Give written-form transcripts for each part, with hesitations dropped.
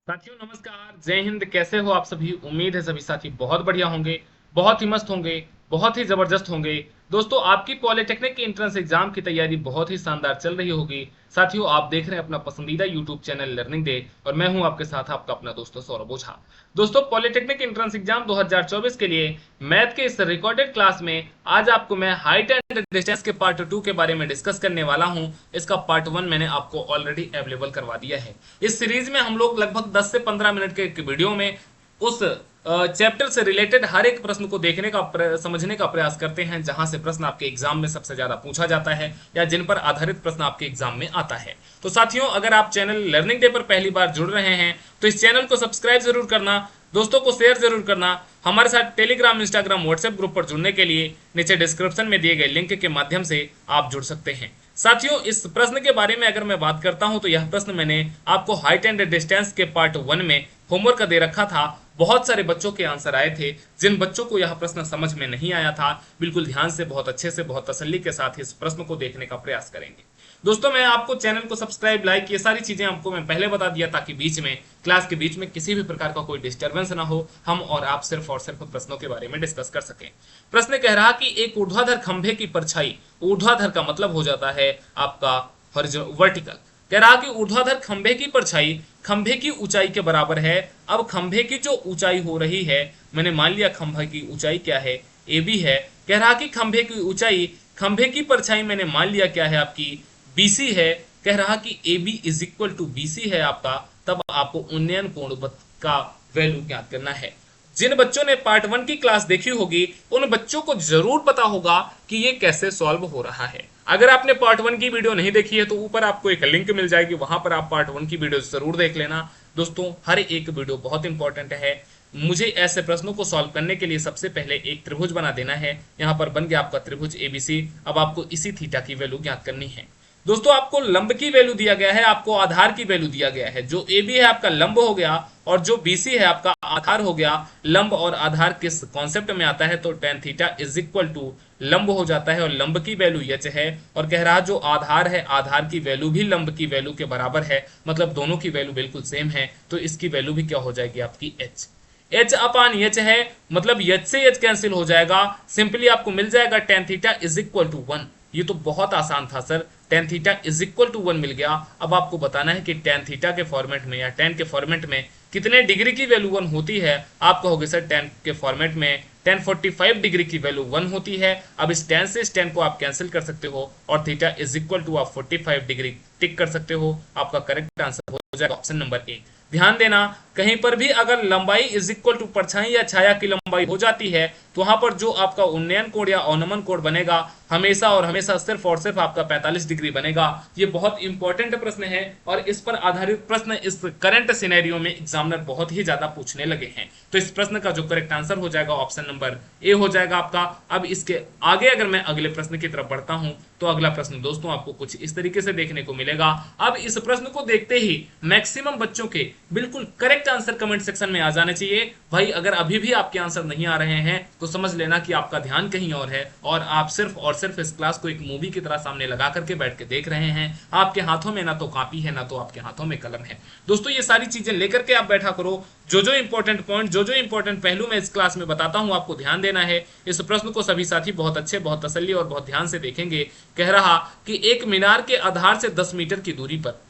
साथियों नमस्कार, जय हिंद। कैसे हो आप सभी? उम्मीद है सभी साथी बहुत बढ़िया होंगे, बहुत ही मस्त होंगे, बहुत ही जबरदस्त होंगे। दोस्तों, आपकी पॉलिटेक्निक की एंट्रेंस एग्जाम की तैयारी बहुत ही शानदार चल रही होगी। साथियों, आप देख रहे हैं अपना पसंदीदा यूट्यूब चैनल लर्निंग डे और मैं हूं आपके साथ आपका अपना दोस्त सौरभ ओझा। दोस्तों, पॉलिटेक्निक एंट्रेंस एग्जाम 2024 के लिए मैथ के इस रिकॉर्डेड क्लास में आज आपको मैं हाइट एंड डिस्टेंस के पार्ट 2 के बारे में डिस्कस करने वाला हूं। इसका पार्ट 1 मैंने आपको ऑलरेडी अवेलेबल करवा दिया है। इस सीरीज में हम लोग लगभग 10 से 15 मिनट के एक वीडियो में उस चैप्टर से रिलेटेड हर एक प्रश्न को देखने का समझने का प्रयास करते हैं जहां से प्रश्न आपके एग्जाम में सबसे ज्यादा पूछा जाता है या जिन पर आधारित प्रश्न आपके एग्जाम में आता है। तो साथियों, अगर आप चैनल लर्निंग डे पर पहली बार जुड़ रहे हैं तो इस चैनल को सब्सक्राइब जरूर करना, दोस्तों को शेयर जरूर करना। हमारे साथ टेलीग्राम, इंस्टाग्राम, व्हाट्सएप ग्रुप पर जुड़ने के लिए नीचे डिस्क्रिप्शन में दिए गए लिंक के माध्यम से आप जुड़ सकते हैं। साथियों, इस प्रश्न के बारे में अगर मैं बात करता हूं तो यह प्रश्न मैंने आपको हाइट एंड डिस्टेंस के पार्ट 1 में होमवर्क दे रखा था। बहुत सारे बच्चों के आंसर आए थे। जिन बच्चों को यह प्रश्न समझ में नहीं आया था, बिल्कुल ध्यान से, बहुत अच्छे से, बहुत तसल्ली के साथ इस प्रश्न को देखने का प्रयास करेंगे। दोस्तों, मैं आपको चैनल को सब्सक्राइब, लाइक, ये सारी चीजें आपको मैं पहले बता दिया ताकि बीच में, क्लास के बीच में किसी भी प्रकार का कोई डिस्टरबेंस ना हो, हम और आप सिर्फ और सिर्फ प्रश्नों के बारे में डिस्कस कर सकें। प्रश्न कह रहा कि एक ऊर्ध्वाधर खंभे की परछाई, ऊर्ध्वाधर का मतलब हो जाता है आपका वर्टिकल। कह रहा कि ऊर्ध्वाधर खंभे की परछाई खंभे की ऊंचाई के बराबर है। अब खंभे की जो ऊंचाई हो रही है, मैंने मान लिया खंभे की ऊंचाई क्या है, ए बी है। कह रहा कि खंभे की ऊंचाई, खंभे की परछाई मैंने मान लिया क्या है आपकी, बीसी है। कह रहा कि A B is equal to BC है आपका। तब आपको उन्नयन कोण का वैल्यू ज्ञात करना है। जिन बच्चों ने पार्ट 1 की क्लास देखी होगी उन बच्चों को जरूर पता होगा कि ये कैसे सॉल्व हो रहा है। अगर आपने पार्ट 1 की वीडियो नहीं देखी है तो ऊपर आपको एक लिंक मिल जाएगी, वहां पर आप पार्ट 1 की वीडियो जरूर देख लेना। दोस्तों, हर एक वीडियो बहुत इंपॉर्टेंट है। मुझे ऐसे प्रश्नों को सॉल्व करने के लिए सबसे पहले एक त्रिभुज बना देना है। यहाँ पर बन गया आपका त्रिभुज एबीसी। अब आपको इसी थीटा की वैल्यू ज्ञात करनी है। दोस्तों, आपको लंब की वैल्यू दिया गया है, आपको आधार की वैल्यू दिया गया है। जो ए बी है आपका लंब हो गया और जो बी सी है आपका आधार हो गया। लंब और आधार किस कॉन्सेप्ट में आता है तो tan theta is equal to लंब हो जाता है और लंब की वैल्यू एच है। और कह रहा जो आधार है, आधार की वैल्यू भी लंब की वैल्यू के बराबर है, मतलब दोनों की वैल्यू बिल्कुल सेम है। तो इसकी वैल्यू भी क्या हो जाएगी आपकी एच। एच अपान एच है, मतलब एच से एच कैंसिल हो जाएगा। सिंपली आपको मिल जाएगा tan theta is equal to 1। ये तो बहुत आसान था sir, tan theta is equal to 1 मिल गया। अब आपको बताना है कि टेन थीटा के फॉर्मेट में या टेन के फॉर्मेट में कितने डिग्री की वैल्यू 1 होती है। आप कहोगे सर टेन के फॉर्मेट में टेन 45 डिग्री की वैल्यू 1 होती है। अब इस टेन से इस टेन को आप कैंसिल कर सकते हो और थीटा इज इक्वल टू आप 45 डिग्री टिक कर सकते हो। आपका करेक्ट आंसर हो जाएगा ऑप्शन नंबर ए। ध्यान देना, कहीं पर भी अगर लंबाई इज इक्वल टू परछाई या छाया की लंबाई हो जाती है तो वहां पर जो आपका उन्नयन कोण या अवनमन कोण बनेगा हमेशा और हमेशा सिर्फ और सिर्फ आपका 45 डिग्री बनेगा। ये बहुत इंपॉर्टेंट प्रश्न है और इस पर आधारित प्रश्न इस करंट सिनेरियो में एग्जामिनर बहुत ही ज्यादा पूछने लगे हैं। तो इस प्रश्न का जो करेक्ट आंसर हो जाएगा ऑप्शन नंबर ए हो जाएगा आपका। अब इसके आगे अगर मैं अगले प्रश्न की तरफ बढ़ता हूं तो अगला प्रश्न दोस्तों आपको कुछ इस तरीके से देखने को मिलेगा। अब इस प्रश्न को देखते ही मैक्सिमम बच्चों के बिल्कुल करेक्ट आंसर कमेंट सेक्शन में आ जाने चाहिए। भाई, अगर अभी भी आपके आंसर नहीं आ रहे हैं तो समझ लेना कि आपका ध्यान कहीं और है और आप सिर्फ और सिर्फ इस क्लास को एक मूवी की तरह सामने लगा करके बैठ के देख रहे हैं। आपके हाथों में ना तो कॉपी है, ना तो आपके हाथों में कलम है। दोस्तों, ये सारी चीजें लेकर के आप बैठा करो। जो जो इंपॉर्टेंट पॉइंट, जो जो इंपॉर्टेंट पहलू मैं इस क्लास में बताता हूं आपको ध्यान देना है। इस प्रश्न को सभी साथी बहुत अच्छे, बहुत तसल्ली और बहुत ध्यान से देखेंगे। कह रहा कि एक मीनार के आधार से 10 मीटर की दूरी पर,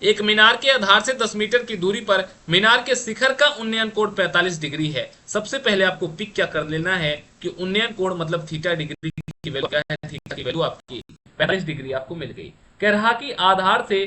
एक मीनार के आधार से 10 मीटर की दूरी पर मीनार के शिखर का उन्नयन कोण 45 डिग्री है। सबसे पहले आपको पिक क्या कर लेना है कि उन्नयन कोण मतलब थीटा डिग्री की वैल्यू क्या है। थीटा की वैल्यू आपकी 45 डिग्री आपको मिल गई। कह रहा कि आधार से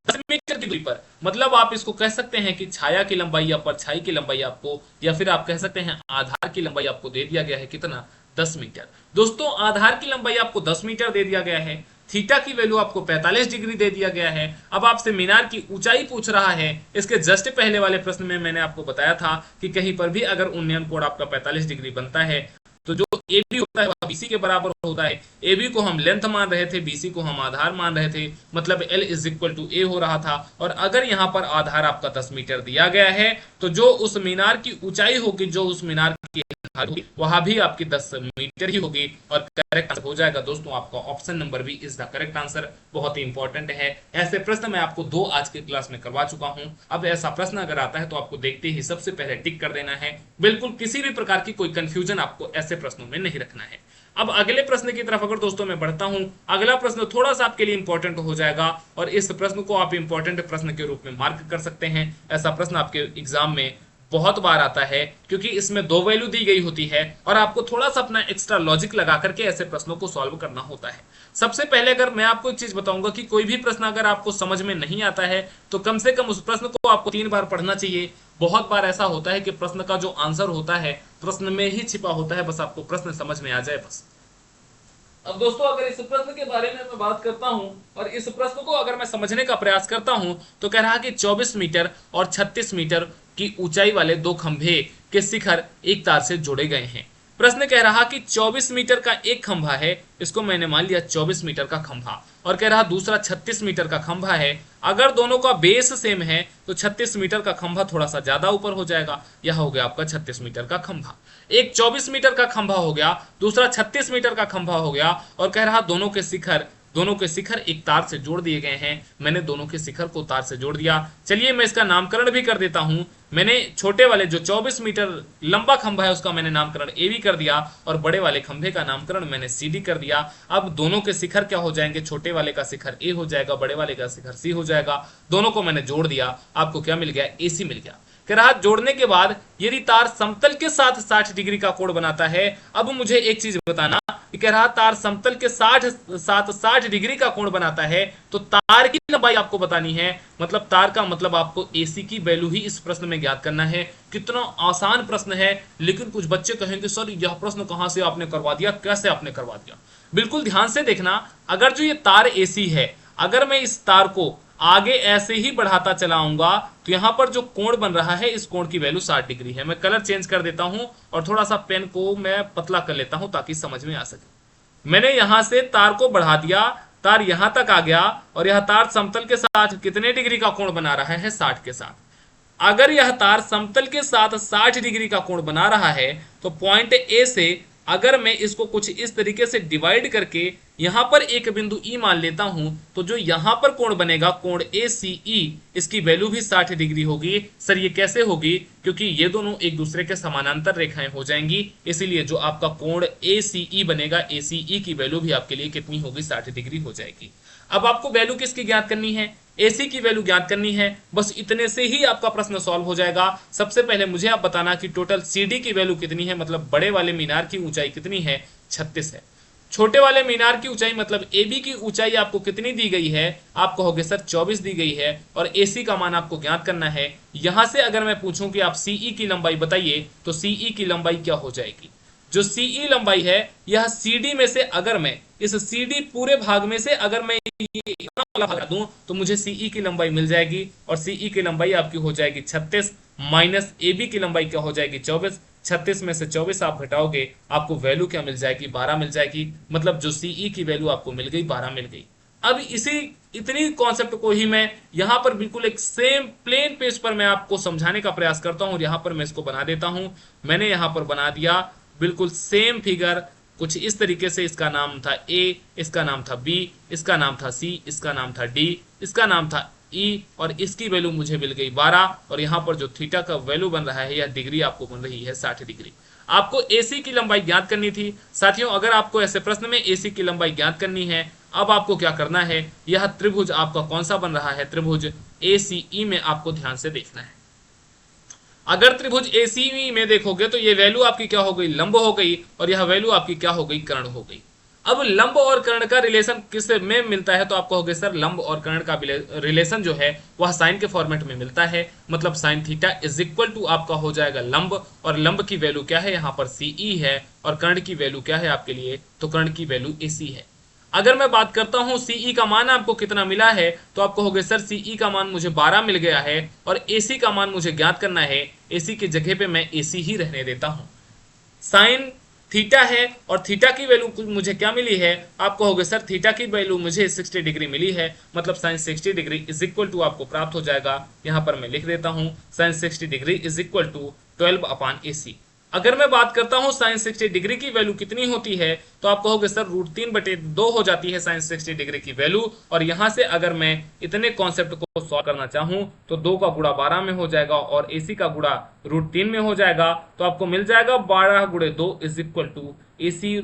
10 मीटर की दूरी पर, मतलब आप इसको कह सकते हैं कि छाया की लंबाई या परछाई की लंबाई आपको, या फिर आप कह सकते हैं आधार की लंबाई आपको दे दिया गया है कितना, 10 मीटर। दोस्तों, आधार की लंबाई आपको 10 मीटर दे दिया गया है, थीटा की वैल्यू आपको 45 डिग्री दे दिया गया है। अब आपसे मीनार की ऊंचाई पूछ रहा है। इसके जस्ट पहले वाले प्रश्न में मैंने आपको बताया था कि कहीं पर भी अगर उन्नयन कोण आपका 45 डिग्री बनता है तो जो ए बी होता है वह बीसी के बराबर होता है। ए बी को हम लेंथ मान रहे थे, बीसी को हम आधार मान रहे थे, मतलब एल इज इक्वल टू ए हो रहा था। और अगर यहाँ पर आधार आपका 10 मीटर दिया गया है तो जो उस मीनार की ऊंचाई होगी, जो उस मीनार की वहां भी आपकी 10 मीटर ही होगी और करेक्ट आंसर हो जाएगा दोस्तों आपका option number B is the correct answer. बहुत ही इंपॉर्टेंट है। ऐसे प्रश्न मैं आपको 2 आज के क्लास में करवा चुका हूं। अब ऐसा प्रश्न अगर आता है तो आपको देखते ही सबसे पहले टिक कर देना है। बिल्कुल किसी भी प्रकार की कोई कंफ्यूजन आपको ऐसे प्रश्नों में नहीं रखना है। अब अगले प्रश्न की तरफ अगर दोस्तों मैं बढ़ता हूं, अगला प्रश्न थोड़ा सा आपके लिए इंपॉर्टेंट हो जाएगा और इस प्रश्न को आप इंपॉर्टेंट प्रश्न के रूप में मार्क कर सकते हैं। ऐसा प्रश्न आपके एग्जाम में बहुत बार आता है क्योंकि इसमें 2 वैल्यू दी गई होती है और आपको थोड़ा सा अपना एक्स्ट्रा लॉजिक लगा करके ऐसे प्रश्नों को सॉल्व करना होता है। सबसे पहले अगर मैं आपको एक चीज बताऊंगा कि कोई भी प्रश्न अगर आपको समझ में नहीं आता है तो कम से कम उस प्रश्न को आपको 3 बार पढ़ना चाहिए। बहुत बार ऐसा होता है कि प्रश्न का जो आंसर होता है प्रश्न में ही छिपा होता है, बस आपको प्रश्न समझ में आ जाए बस। अब दोस्तों अगर इस प्रश्न के बारे में मैं बात करता हूं और इस प्रश्न को अगर मैं समझने का प्रयास करता हूं तो कह रहा कि 24 मीटर और 36 मीटर की ऊंचाई वाले 2 खंभे के शिखर एक तार से जोड़े गए हैं। प्रश्न कह रहा कि 24 मीटर का एक खंभा है, इसको मैंने मान लिया 24 मीटर का खंभा, और कह रहा दूसरा 36 मीटर का खंभा है। अगर दोनों का बेस सेम है तो 36 मीटर का खंभा थोड़ा सा ज्यादा ऊपर हो जाएगा। यह हो गया आपका 36 मीटर का खंभा। एक 24 मीटर का खंभा हो गया, दूसरा 36 मीटर का खंभा हो गया, और कह रहा दोनों के शिखर एक तार से जोड़ दिए गए हैं। मैंने दोनों के शिखर को तार से जोड़ दिया। चलिए मैं इसका नामकरण भी कर देता हूं। मैंने छोटे वाले जो 24 मीटर लंबा खंभा है उसका मैंने नामकरण ए भी कर दिया और बड़े वाले खंभे का नामकरण मैंने सी डी कर दिया। अब दोनों के शिखर क्या हो जाएंगे, छोटे वाले का शिखर ए हो जाएगा, बड़े वाले का शिखर सी हो जाएगा। दोनों को मैंने जोड़ दिया, आपको क्या मिल गया, ए सी मिल गया। कह रहा जोड़ने के बाद यदि तार समतल के साथ 60 डिग्री का कोण बनाता है। अब मुझे एक चीज बताना, कह रहा तार समतल के साथ 60 डिग्री का कोण बनाता है तो तार की लंबाई आपको बतानी है। मतलब तार का मतलब आपको एसी की वैल्यू ही इस प्रश्न में ज्ञात करना है। कितना आसान प्रश्न है, लेकिन कुछ बच्चे कहेंगे सर यह प्रश्न कहां से आपने करवा दिया, कैसे आपने करवा दिया। बिल्कुल ध्यान से देखना, अगर जो ये तार एसी है, अगर मैं इस तार को आगे ऐसे ही बढ़ाता चला आऊंगा तो यहां पर जो कोण बन रहा है इस कोण की वैल्यू 60 डिग्री है। मैं कलर चेंज कर देता हूं और थोड़ा सा पेन को मैं पतला कर लेता हूं ताकि समझ में आ सके। मैंने यहां से तार को बढ़ा दिया, तार यहां तक आ गया और यह तार समतल के साथ कितने डिग्री का कोण बना रहा है, 60 के साथ। अगर यह तार समतल के साथ 60 डिग्री का कोण बना रहा है तो पॉइंट ए से अगर मैं इसको कुछ इस तरीके से डिवाइड करके यहां पर एक बिंदु ई मान लेता हूं तो जो यहां पर कोण बनेगा, कोण ए सी ई, इसकी वैल्यू भी 60 डिग्री होगी। सर ये कैसे होगी, क्योंकि ये दोनों एक दूसरे के समानांतर रेखाएं हो जाएंगी, इसीलिए जो आपका कोण ए सी ई बनेगा, ए सी ई की वैल्यू भी आपके लिए कितनी होगी, 60 डिग्री हो जाएगी। अब आपको वैल्यू किसकी ज्ञात करनी है, एसी की वैल्यू ज्ञात करनी है। बस इतने से ही आपका प्रश्न सॉल्व हो जाएगा। सबसे पहले मुझे आप बताना कि टोटल सीडी की वैल्यू कितनी है, मतलब बड़े वाले मीनार की ऊंचाई कितनी है, 36 है। छोटे वाले मीनार की ऊंचाई मतलब एबी की ऊंचाई आपको कितनी दी गई है, आप कहोगे सर 24 दी गई है और एसी का मान आपको ज्ञात करना है। यहां से अगर मैं पूछूं कि आप सीई की लंबाई बताइए तो सीई की लंबाई क्या हो जाएगी, जो सीई लंबाई है यह सीडी में से अगर मैं इस सीडी पूरे भाग में से अगर मैं ये भाग दूं तो मुझे सीई की लंबाई मिल जाएगी और सीई की लंबाई आपकी हो जाएगी 36 माइनस एबी की लंबाई क्या हो जाएगी 24। 36 में से 24 आप घटाओगे आपको वैल्यू क्या मिल जाएगी, 12 मिल जाएगी। मतलब जो सीई की वैल्यू आपको मिल गई 12 मिल गई। अब इतनी कॉन्सेप्ट को ही मैं यहाँ पर बिल्कुल एक सेम प्लेन पेज पर मैं आपको समझाने का प्रयास करता हूँ और यहाँ पर मैं इसको बना देता हूँ। मैंने यहाँ पर बना दिया बिल्कुल सेम फिगर कुछ इस तरीके से। इसका नाम था ए, इसका नाम था बी, इसका नाम था सी, इसका नाम था डी, इसका नाम था ई और इसकी वैल्यू मुझे मिल गई 12 और यहाँ पर जो थीटा का वैल्यू बन रहा है यह डिग्री आपको बन रही है 60 डिग्री। आपको एसी की लंबाई ज्ञात करनी थी साथियों। अगर आपको ऐसे प्रश्न में एसी की लंबाई ज्ञात करनी है, अब आपको क्या करना है, यह त्रिभुज आपका कौन सा बन रहा है, त्रिभुज एसीई में आपको ध्यान से देखना है। अगर त्रिभुज एसीई में देखोगे तो ये वैल्यू आपकी क्या हो गई, लंब हो गई और यह वैल्यू आपकी क्या हो गई, कर्ण हो गई। अब लंब और कर्ण का रिलेशन किस में मिलता है, तो आप कहोगे सर लंब और कर्ण का रिलेशन जो है वह साइन के फॉर्मेट में मिलता है। मतलब sine theta is equal to आपका हो जाएगा लंब, और लंब की वैल्यू क्या है यहाँ पर सीई है और कर्ण की वैल्यू क्या है आपके लिए, तो कर्ण की वैल्यू एसी है। अगर मैं बात करता हूं सीई का मान आपको कितना मिला है, तो आप कहोगे सर सीई का मान मुझे 12 मिल गया है और एसी का मान मुझे ज्ञात करना है। एसी की जगह पे मैं एसी ही रहने देता हूं। साइन थीटा है और थीटा की वैल्यू मुझे क्या मिली है, आप कहोगे सर थीटा की वैल्यू मुझे 60 डिग्री मिली है। मतलब sine 60 degree is equal to आपको प्राप्त हो जाएगा, यहां पर मैं लिख देता हूं sine 60 degree is equal to 12 upon AC. अगर मैं बात करता हूं साइन 60 डिग्री की वैल्यू कितनी होती है, तो आप कहोगे सर √3/2 हो जाती है साइन 60 डिग्री की वैल्यू। और यहां से अगर मैं इतने कॉन्सेप्ट को सॉल्व करना चाहूं तो 2 का गुणा 12 में हो जाएगा और AC का गुणा √3 में हो जाएगा। तो आपको मिल जाएगा 12 गुणे 2 is equal to AC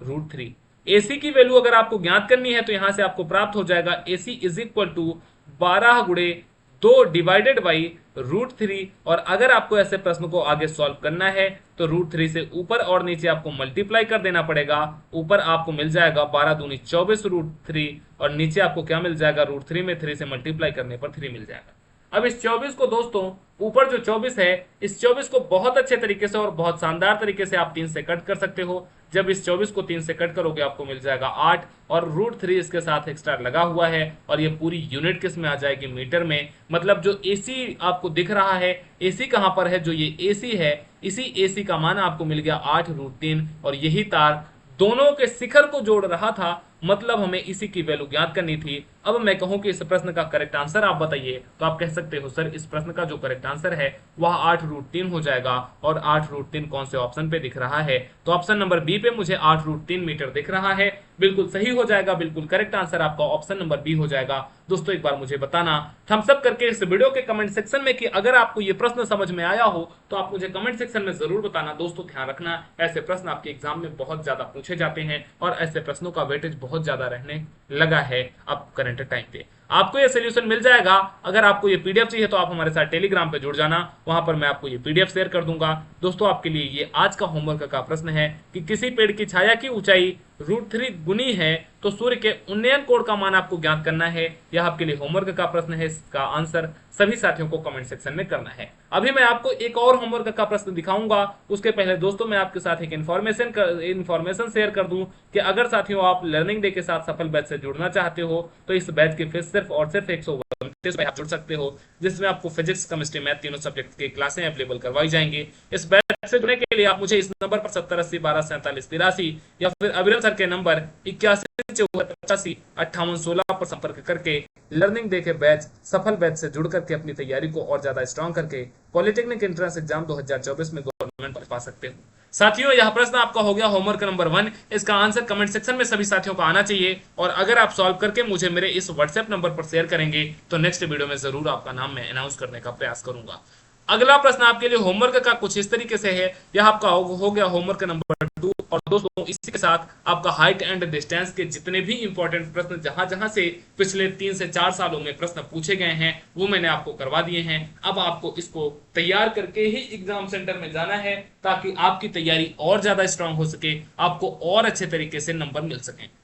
√3। AC की वैल्यू अगर आपको ज्ञात करनी है तो यहां से आपको प्राप्त हो जाएगा AC इज इक्वल टू 12 गुणे 2 डिवाइडेड बाई √3। और अगर आपको ऐसे प्रश्न को आगे सॉल्व करना है तो √3 से ऊपर और नीचे आपको मल्टीप्लाई कर देना पड़ेगा। ऊपर आपको मिल जाएगा 12 दूनी 24 √3 और नीचे आपको क्या मिल जाएगा, √3 में 3 से मल्टीप्लाई करने पर 3 मिल जाएगा। अब इस 24 को दोस्तों, ऊपर जो 24 है, इस 24 को बहुत अच्छे तरीके से और बहुत शानदार तरीके से आप 3 से कट कर सकते हो। जब इस 24 को 3 से कट करोगे आपको मिल जाएगा 8 और √3 इसके साथ एक्स्ट्रा लगा हुआ है और ये पूरी यूनिट किस में आ जाएगी, मीटर में। मतलब जो AC आपको दिख रहा है, AC कहां पर है, जो ये AC है, इसी AC का मान आपको मिल गया 8√3 और यही तार दोनों के शिखर को जोड़ रहा था। मतलब हमें इसी की वैल्यू ज्ञात करनी थी। अब मैं कहूं कि इस प्रश्न का करेक्ट आंसर आप बताइए, तो आप कह सकते हो सर इस प्रश्न का जो करेक्ट आंसर है वह 8√3 हो जाएगा। और 8√3 कौन से ऑप्शन पे दिख रहा है, तो ऑप्शन नंबर बी पे मुझे 8√3 मीटर दिख रहा है। बिल्कुल सही हो जाएगा, बिल्कुल करेक्ट आंसर आपका ऑप्शन नंबर बी हो जाएगा। दोस्तों एक बार मुझे बताना थम्स अप करके इस वीडियो के कमेंट सेक्शन में कि अगर आपको ये प्रश्न समझ में आया हो तो आप मुझे कमेंट सेक्शन में जरूर बताना। दोस्तों ध्यान रखना, ऐसे प्रश्न आपके एग्जाम में बहुत ज्यादा पूछे जाते हैं और ऐसे प्रश्नों का वेटेज बहुत ज्यादा रहने लगा है अब करंट टाइम पे। आपको ये सोल्यूशन मिल जाएगा। अगर आपको ये पीडीएफ चाहिए तो आप हमारे साथ टेलीग्राम पे जुड़ जाना, वहां पर मैं आपको ये पीडीएफ शेयर कर दूंगा। दोस्तों आपके लिए ये आज का होमवर्क का प्रश्न है कि किसी पेड़ की छाया की ऊंचाई √3 गुनी है तो सूर्य के उन्नयन कोण का मान आपको ज्ञात करना है। यह आपके लिए होमवर्क का प्रश्न है, इसका आंसर सभी साथियों को कमेंट सेक्शन में करना है। अभी मैं आपको एक और होमवर्क का प्रश्न दिखाऊंगा, उसके पहले दोस्तों मैं आपके साथ एक इन्फॉर्मेशन शेयर कर दूं कि अगर साथियों आप लर्निंग डे के साथ सफल बैच से जुड़ना चाहते हो तो इस बैच की फीस सिर्फ और सिर्फ 129 रुपए आप जुड़ सकते हो, जिसमें आपको फिजिक्स, केमिस्ट्री, मैथ तीनों सब्जेक्ट की क्लासें अवेलेबल करवाई जाएंगी। इस बैच से जुड़ने के लिए आप मुझे इस नंबर पर 7080124783 या फिर अविरल सर के नंबर 8174855816 पर संपर्क करके लर्निंग डे के बैच, सफल बैच से जुड़ करके अपनी तैयारी को और ज्यादा स्ट्रांग करके पॉलिटेक्निक एंट्रेंस एग्जाम 2024 में गवर्नमेंट पा सकते हो। साथियों यह प्रश्न आपका हो गया होमवर्क नंबर 1। इसका आंसर कमेंट सेक्शन में सभी साथियों को आना चाहिए और अगर आप सॉल्व करके मुझे मेरे इस व्हाट्सएप नंबर पर शेयर करेंगे तो नेक्स्ट वीडियो में जरूर आपका नाम मैं अनाउंस करने का प्रयास करूंगा। अगला प्रश्न आपके लिए होमवर्क का कुछ इस तरीके से है। यह आपका हो गया होमवर्क नंबर 2 और दोस्तों इसी के साथ आपका हाइट एंड डिस्टेंस के जितने भी इंपॉर्टेंट प्रश्न जहां से पिछले 3 से 4 सालों में प्रश्न पूछे गए हैं वो मैंने आपको करवा दिए हैं। अब आपको इसको तैयार करके ही एग्जाम सेंटर में जाना है ताकि आपकी तैयारी और ज्यादा स्ट्रांग हो सके, आपको और अच्छे तरीके से नंबर मिल सके।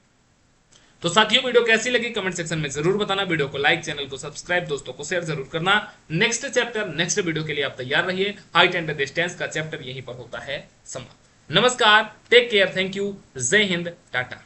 तो साथियों वीडियो कैसी लगी कमेंट सेक्शन में जरूर बताना। वीडियो को लाइक, चैनल को सब्सक्राइब, दोस्तों को शेयर जरूर करना। नेक्स्ट चैप्टर, नेक्स्ट वीडियो के लिए आप तैयार रहिए। हाइट एंड डिस्टेंस का चैप्टर यहीं पर होता है समाप्त। नमस्कार, टेक केयर, थैंक यू, जय हिंद, टाटा।